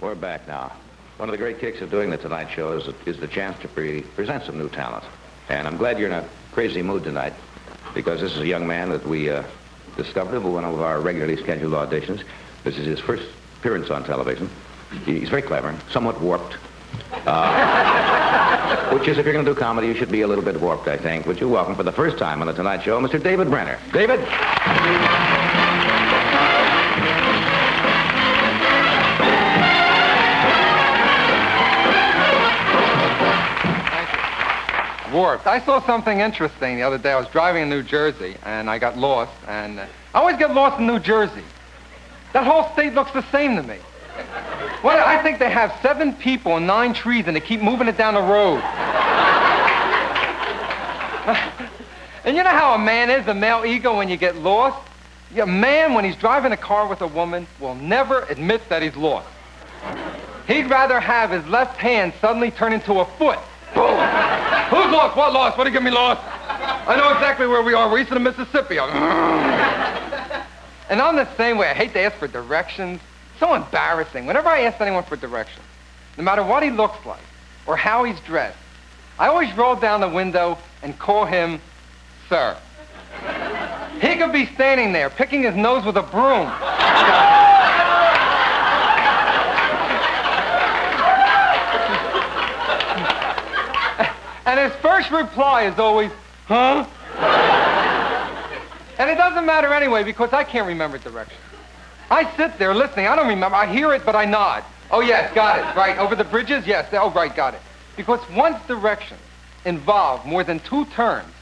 We're back now. One of the great kicks of doing the Tonight Show is the chance to present some new talent. And I'm glad you're in a crazy mood tonight, because this is a young man that we discovered at one of our regularly scheduled auditions. This is his first appearance on television. He's very clever, somewhat warped. Which is, if you're going to do comedy, you should be a little bit warped, I think. Would you welcome for the first time on the Tonight Show, Mr. David Brenner. David? Warped. I saw something interesting the other day. I was driving in New Jersey, and I got lost, and I always get lost in New Jersey. That whole state looks the same to me. Well, I think they have 7 people and 9 trees, and they keep moving it down the road. And you know how a man is, a male ego, when you get lost? A man, when he's driving a car with a woman, will never admit that he's lost. He'd rather have his left hand suddenly turn into a foot. Boom! Who's lost? What lost? What do you get me lost? I know exactly where we are. We're east of the Mississippi. And I'm the same way. I hate to ask for directions. So embarrassing. Whenever I ask anyone for directions, no matter what he looks like or how he's dressed, I always roll down the window and call him sir. He could be standing there picking his nose with a broom. And his first reply is always, huh? And it doesn't matter anyway, because I can't remember directions. I sit there listening. I don't remember. I hear it, but I nod. Oh, yes, got it. Right. Over the bridges? Yes. Oh, right, got it. Because once directions involve more than 2 turns,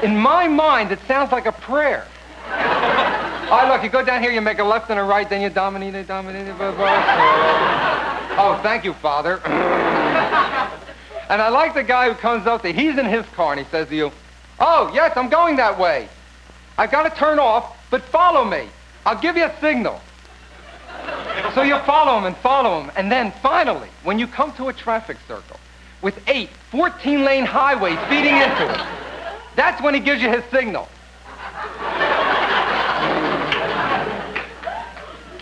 in my mind, it sounds like a prayer. Oh, look, you go down here, you make a left and a right, then you dominate. Oh, thank you, Father. And I like the guy who comes up to, he's in his car, and he says to you, oh, yes, I'm going that way. I've got to turn off, but follow me. I'll give you a signal. So you follow him, and then finally, when you come to a traffic circle with 8 14-lane highways feeding into it, that's when he gives you his signal.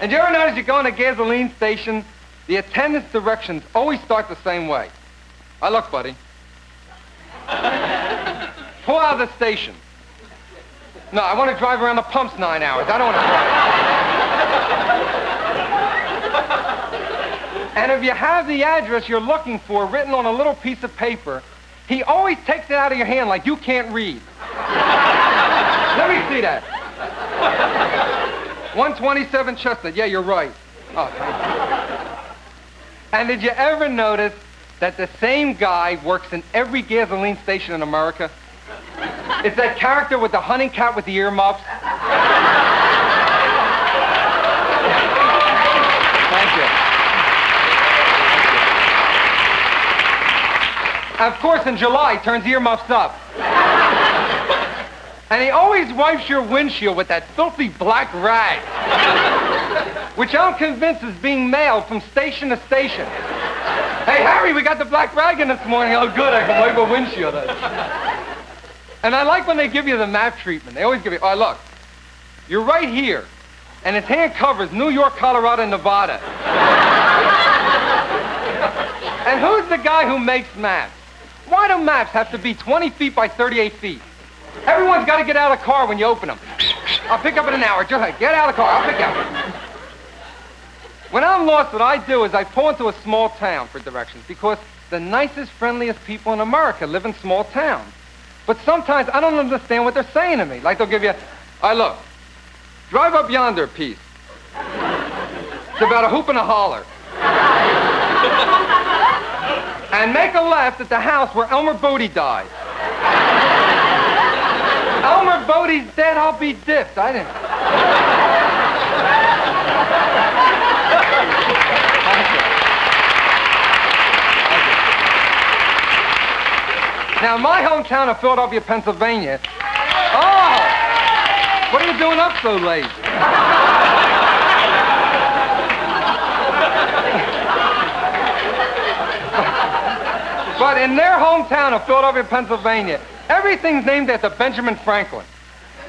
And you ever notice you go in a gasoline station, the attendant's directions always start the same way. Look, buddy. Pull out of the station. No, I want to drive around the pumps 9 hours. I don't want to drive. And if you have the address you're looking for written on a little piece of paper, he always takes it out of your hand like you can't read. Let me see that. 127 Chestnut. Yeah, you're right. Oh, thank you. And did you ever notice that the same guy works in every gasoline station in America? It's that character with the hunting cap with the earmuffs. Thank you. Of course, in July, he turns earmuffs up. And he always wipes your windshield with that filthy black rag, which I'm convinced is being mailed from station to station. Hey, Harry, we got the black rag in this morning. Oh, good, I can wipe a windshield. And I like when they give you the map treatment. They always give you, oh, look, you're right here, and his hand covers New York, Colorado, and Nevada. And who's the guy who makes maps? Why do maps have to be 20 feet by 38 feet? Everyone's got to get out of the car when you open them. I'll pick up in an hour. Just get out of the car. I'll pick you up. When I'm lost, what I do is I pull into a small town for directions, because the nicest, friendliest people in America live in small towns. But sometimes I don't understand what they're saying to me. Like they'll give you, look, drive up yonder a piece. It's about a hoop and a holler. And make a left at the house where Elmer Bodie died. Elmer Bodie's dead, I'll be dipped. I didn't. Now, my hometown of Philadelphia, Pennsylvania. Oh! What are you doing up so late? But in their hometown of Philadelphia, Pennsylvania, everything's named after Benjamin Franklin.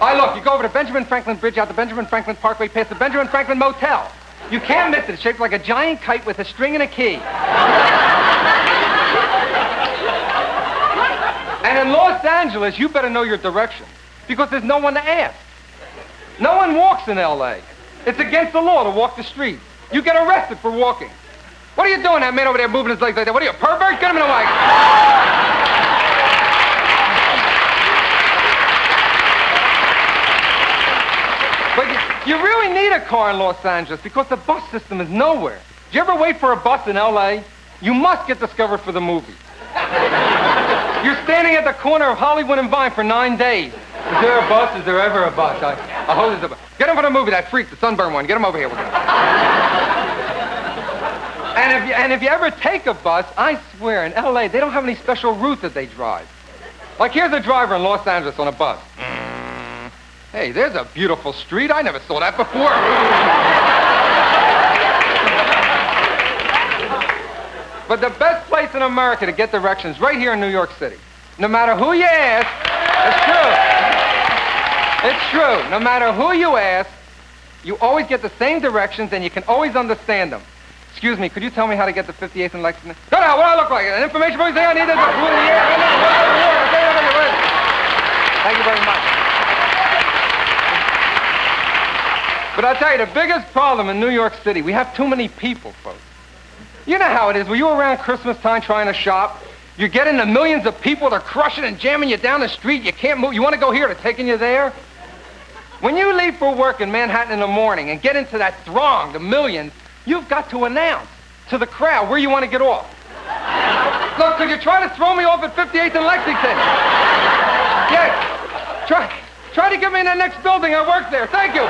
Look, you go over to Benjamin Franklin Bridge, out the Benjamin Franklin Parkway, past the Benjamin Franklin Motel. You can't miss it. It's shaped like a giant kite with a string and a key. And in Los Angeles, you better know your direction, because there's no one to ask. No one walks in L.A. It's against the law to walk the street. You get arrested for walking. What are you doing, that man over there moving his legs like that? What are you, a pervert? Get him in the wagon. But you really need a car in Los Angeles because the bus system is nowhere. Do you ever wait for a bus in L.A.? You must get discovered for the movie. You're standing at the corner of Hollywood and Vine for 9 days. Is there a bus? Is there ever a bus? I hope there's a bus. Get him for the movie, that freak, the sunburn one. Get him over here with us. And if you ever take a bus, I swear, in L.A., they don't have any special route that they drive. Like, here's a driver in Los Angeles on a bus. Hey, there's a beautiful street. I never saw that before. But the best place in America to get directions, right here in New York City. No matter who you ask, it's true. It's true. No matter who you ask, you always get the same directions and you can always understand them. Excuse me, could you tell me how to get to 58th and Lexington? Go now, what do I look like? An information book? I need this. Thank you very much. But I'll tell you, the biggest problem in New York City, we have too many people, folks. You know how it is. When you're around Christmas time trying to shop, you're getting the millions of people that are crushing and jamming you down the street. You can't move. You want to go here, they're taking you there. When you leave for work in Manhattan in the morning and get into that throng, the millions, you've got to announce to the crowd where you want to get off. Look, could you try to throw me off at 58th and Lexington? Yes. Try to get me in that next building. I work there. Thank you.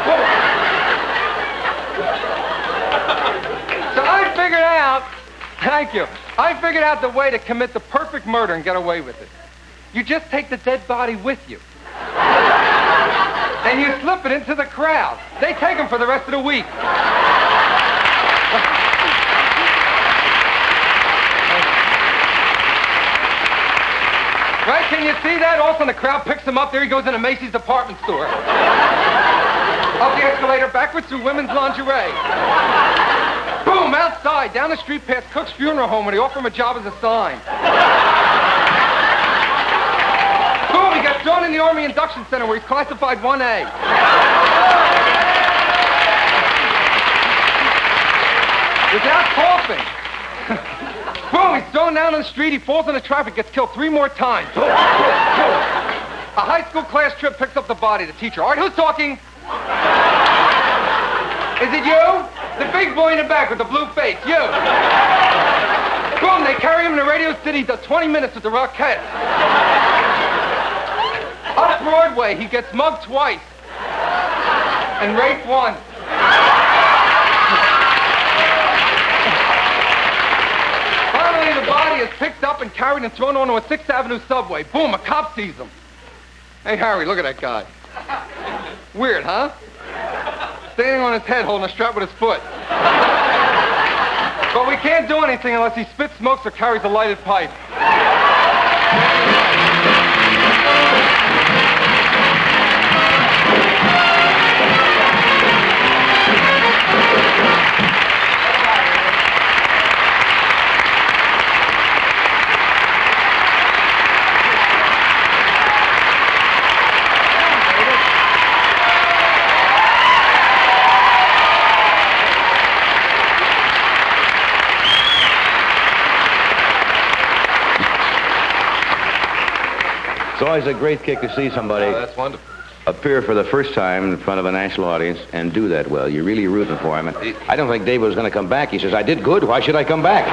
So I figured out, thank you, I figured out the way to commit the perfect murder and get away with it. You just take the dead body with you. And you slip it into the crowd. They take them for the rest of the week. Right, can you see that? All of a sudden the crowd picks him up. There he goes in a Macy's department store. Up the escalator, backwards through women's lingerie. Boom, outside, down the street past Cook's Funeral Home where they offer him a job as a sign. Boom, he gets thrown in the Army Induction Center where he's classified 1A. Without coughing. Boom, he's thrown down on the street, he falls into traffic, gets killed 3 more times. A high school class trip picks up the body, the teacher. All right, who's talking? Is it you? The big boy in the back with the blue face, you. Boom, they carry him to Radio City, does 20 minutes with the Rockettes. Up Broadway, he gets mugged twice. And raped once. Finally, the body is picked up and carried and thrown onto a 6th Avenue subway. Boom, a cop sees him. Hey, Harry, look at that guy. Weird, huh? Standing on his head, holding a strap with his foot. But we can't do anything unless he spits, smokes, or carries a lighted pipe. It's always a great kick to see somebody that's wonderful. appear for the first time in front of a national audience and do that well. You're really rooting for him. And I don't think David was going to come back. He says, I did good. Why should I come back?